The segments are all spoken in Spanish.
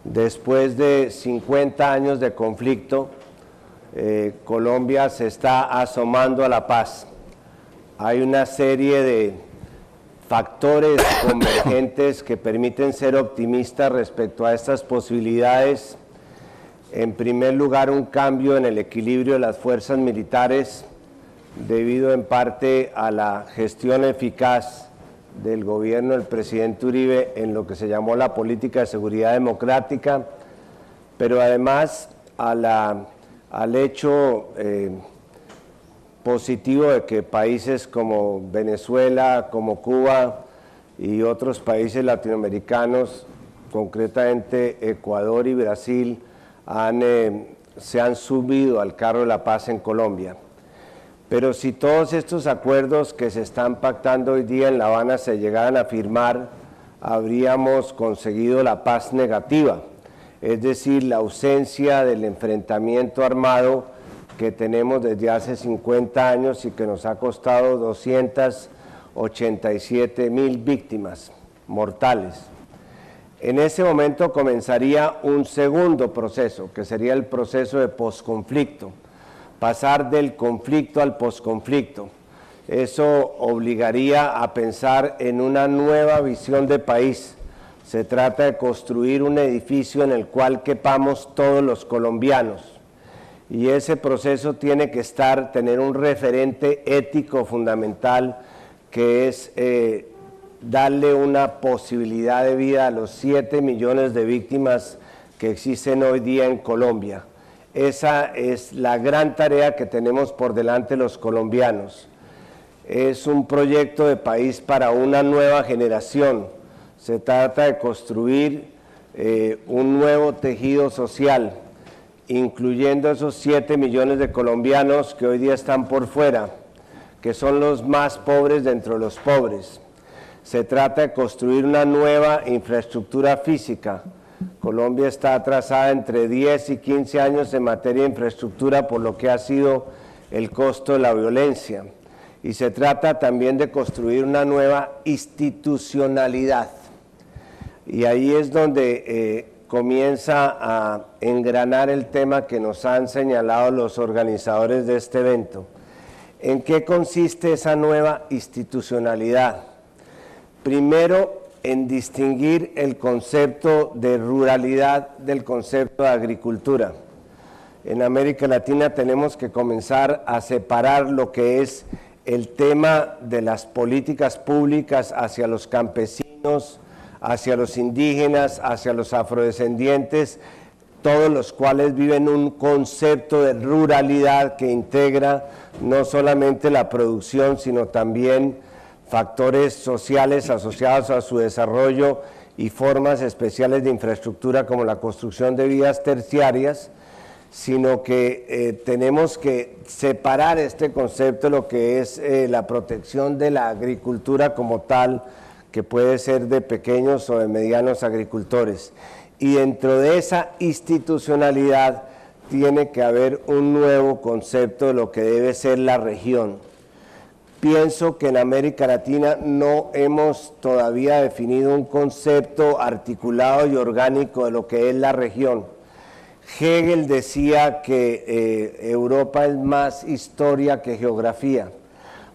Después de 50 años de conflicto, Colombia se está asomando a la paz. Hay una serie de factores convergentes que permiten ser optimistas respecto a estas posibilidades. En primer lugar, un cambio en el equilibrio de las fuerzas militares, debido en parte a la gestión eficaz del gobierno del presidente Uribe en lo que se llamó la política de seguridad democrática, pero además al hecho positivo de que países como Venezuela, como Cuba y otros países latinoamericanos, concretamente Ecuador y Brasil, se han subido al carro de la paz en Colombia. Pero si todos estos acuerdos que se están pactando hoy día en La Habana se llegaran a firmar, habríamos conseguido la paz negativa, es decir, la ausencia del enfrentamiento armado que tenemos desde hace 50 años y que nos ha costado 287.000 víctimas mortales. En ese momento comenzaría un segundo proceso, que sería el proceso de posconflicto, pasar del conflicto al posconflicto. Eso obligaría a pensar en una nueva visión de país. Se trata de construir un edificio en el cual quepamos todos los colombianos. Y ese proceso tiene que tener un referente ético fundamental, que es darle una posibilidad de vida a los 7 millones de víctimas que existen hoy día en Colombia. Esa es la gran tarea que tenemos por delante los colombianos. Es un proyecto de país para una nueva generación. Se trata de construir un nuevo tejido social, incluyendo esos 7 millones de colombianos que hoy día están por fuera, que son los más pobres dentro de los pobres. Se trata de construir una nueva infraestructura física. Colombia está atrasada entre 10 y 15 años en materia de infraestructura por lo que ha sido el costo de la violencia. Y se trata también de construir una nueva institucionalidad. Y ahí es donde comienza a engranar el tema que nos han señalado los organizadores de este evento. ¿En qué consiste esa nueva institucionalidad? Primero, en distinguir el concepto de ruralidad del concepto de agricultura. En América Latina tenemos que comenzar a separar lo que es el tema de las políticas públicas hacia los campesinos, hacia los indígenas, hacia los afrodescendientes, todos los cuales viven un concepto de ruralidad que integra no solamente la producción, sino también factores sociales asociados a su desarrollo y formas especiales de infraestructura como la construcción de vías terciarias, sino que tenemos que separar este concepto de lo que es la protección de la agricultura como tal, que puede ser de pequeños o de medianos agricultores. Y dentro de esa institucionalidad tiene que haber un nuevo concepto de lo que debe ser la región. Pienso que en América Latina no hemos todavía definido un concepto articulado y orgánico de lo que es la región. Hegel decía que Europa es más historia que geografía.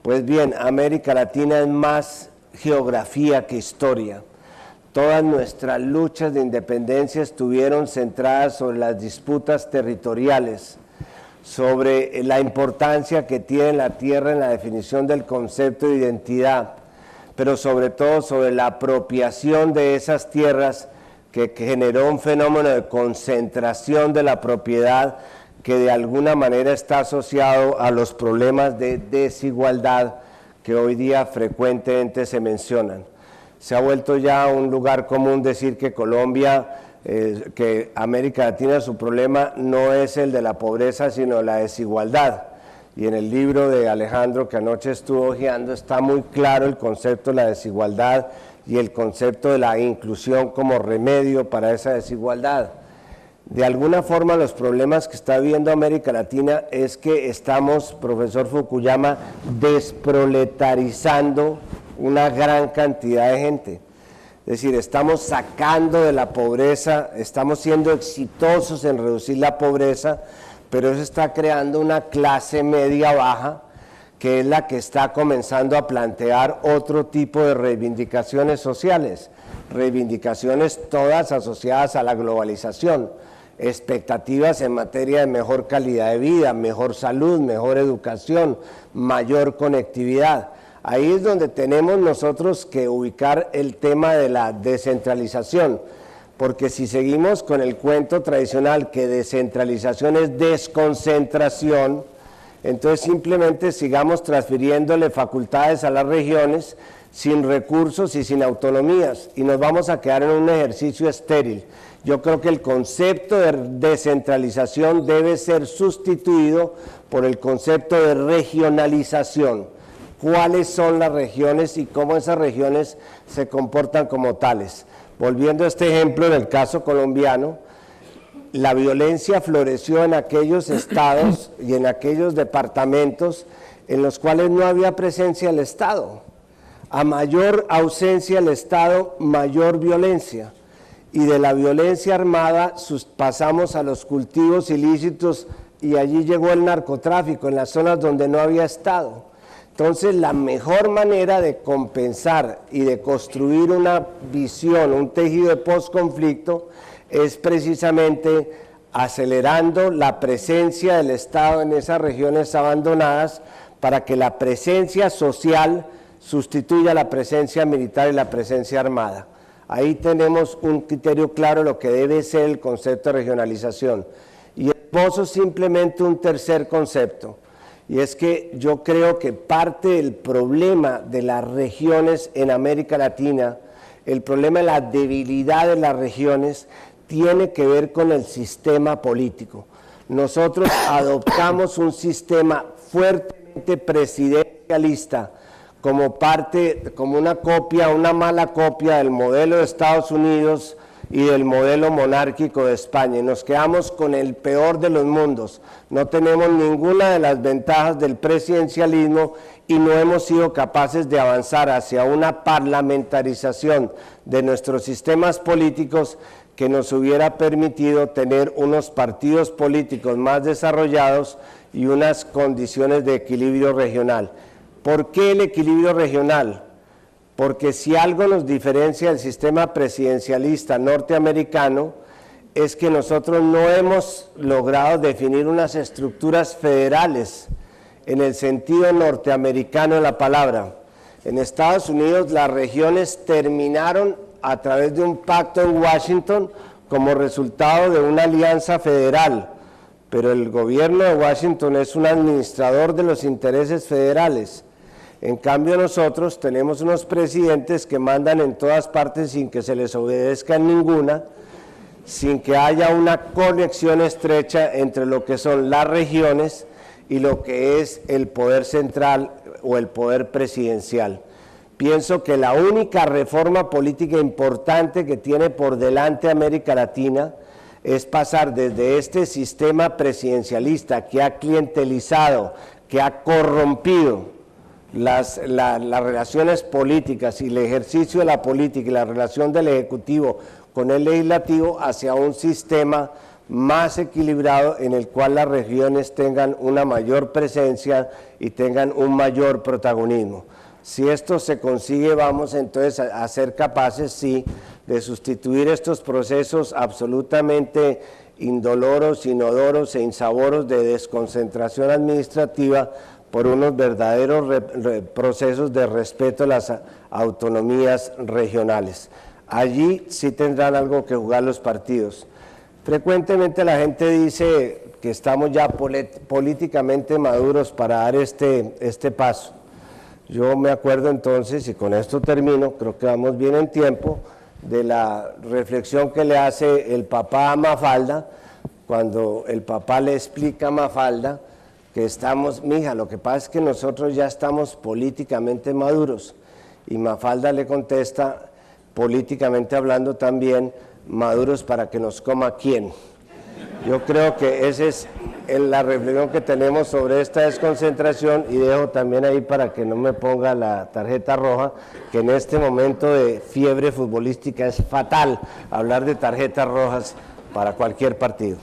Pues bien, América Latina es más geografía que historia. Todas nuestras luchas de independencia estuvieron centradas sobre las disputas territoriales, sobre la importancia que tiene la tierra en la definición del concepto de identidad, pero sobre todo sobre la apropiación de esas tierras que generó un fenómeno de concentración de la propiedad que de alguna manera está asociado a los problemas de desigualdad que hoy día frecuentemente se mencionan. Se ha vuelto ya un lugar común decir que Colombia, que América Latina, su problema no es el de la pobreza, sino la desigualdad. Y en el libro de Alejandro, que anoche estuvo hojeando, está muy claro el concepto de la desigualdad y el concepto de la inclusión como remedio para esa desigualdad. De alguna forma, los problemas que está viviendo América Latina es que estamos, profesor Fukuyama, desproletarizando una gran cantidad de gente. Es decir, estamos sacando de la pobreza, estamos siendo exitosos en reducir la pobreza, pero eso está creando una clase media baja, que es la que está comenzando a plantear otro tipo de reivindicaciones sociales, reivindicaciones todas asociadas a la globalización, expectativas en materia de mejor calidad de vida, mejor salud, mejor educación, mayor conectividad. Ahí es donde tenemos nosotros que ubicar el tema de la descentralización, porque si seguimos con el cuento tradicional que descentralización es desconcentración, entonces simplemente sigamos transfiriéndole facultades a las regiones sin recursos y sin autonomías, y nos vamos a quedar en un ejercicio estéril. Yo creo que el concepto de descentralización debe ser sustituido por el concepto de regionalización. ¿Cuáles son las regiones y cómo esas regiones se comportan como tales? Volviendo a este ejemplo en el caso colombiano, la violencia floreció en aquellos estados y en aquellos departamentos en los cuales no había presencia del Estado. A mayor ausencia del Estado, mayor violencia. Y de la violencia armada pasamos a los cultivos ilícitos y allí llegó el narcotráfico en las zonas donde no había Estado. Entonces, la mejor manera de compensar y de construir una visión, un tejido de posconflicto, es precisamente acelerando la presencia del Estado en esas regiones abandonadas para que la presencia social sustituya la presencia militar y la presencia armada. Ahí tenemos un criterio claro de lo que debe ser el concepto de regionalización. Y esbozo simplemente un tercer concepto, y es que yo creo que parte del problema de las regiones en América Latina, el problema de la debilidad de las regiones, tiene que ver con el sistema político. Nosotros adoptamos un sistema fuertemente presidencialista como una copia, una mala copia del modelo de Estados Unidos y del modelo monárquico de España, y nos quedamos con el peor de los mundos. No tenemos ninguna de las ventajas del presidencialismo y no hemos sido capaces de avanzar hacia una parlamentarización de nuestros sistemas políticos que nos hubiera permitido tener unos partidos políticos más desarrollados y unas condiciones de equilibrio regional. ¿Por qué el equilibrio regional? Porque si algo nos diferencia del sistema presidencialista norteamericano es que nosotros no hemos logrado definir unas estructuras federales en el sentido norteamericano de la palabra. En Estados Unidos las regiones terminaron a través de un pacto en Washington como resultado de una alianza federal, pero el gobierno de Washington es un administrador de los intereses federales. En cambio nosotros tenemos unos presidentes que mandan en todas partes sin que se les obedezca en ninguna, sin que haya una conexión estrecha entre lo que son las regiones y lo que es el poder central o el poder presidencial. Pienso que la única reforma política importante que tiene por delante América Latina es pasar desde este sistema presidencialista que ha clientelizado, que ha corrompido las relaciones políticas y el ejercicio de la política y la relación del Ejecutivo con el Legislativo hacia un sistema más equilibrado en el cual las regiones tengan una mayor presencia y tengan un mayor protagonismo. Si esto se consigue, vamos entonces a ser capaces, sí, de sustituir estos procesos absolutamente indoloros, inodoros e insaboros de desconcentración administrativa por unos verdaderos procesos de respeto a las autonomías regionales. Allí sí tendrán algo que jugar los partidos. Frecuentemente la gente dice que estamos ya políticamente maduros para dar este paso. Yo me acuerdo entonces, y con esto termino, creo que vamos bien en tiempo, de la reflexión que le hace el papá a Mafalda, cuando el papá le explica a Mafalda que estamos, mija, lo que pasa es que nosotros ya estamos políticamente maduros, y Mafalda le contesta, políticamente hablando también, maduros para que nos coma quién. Yo creo que ese es en la reflexión que tenemos sobre esta desconcentración, y dejo también ahí para que no me ponga la tarjeta roja, que en este momento de fiebre futbolística es fatal hablar de tarjetas rojas para cualquier partido.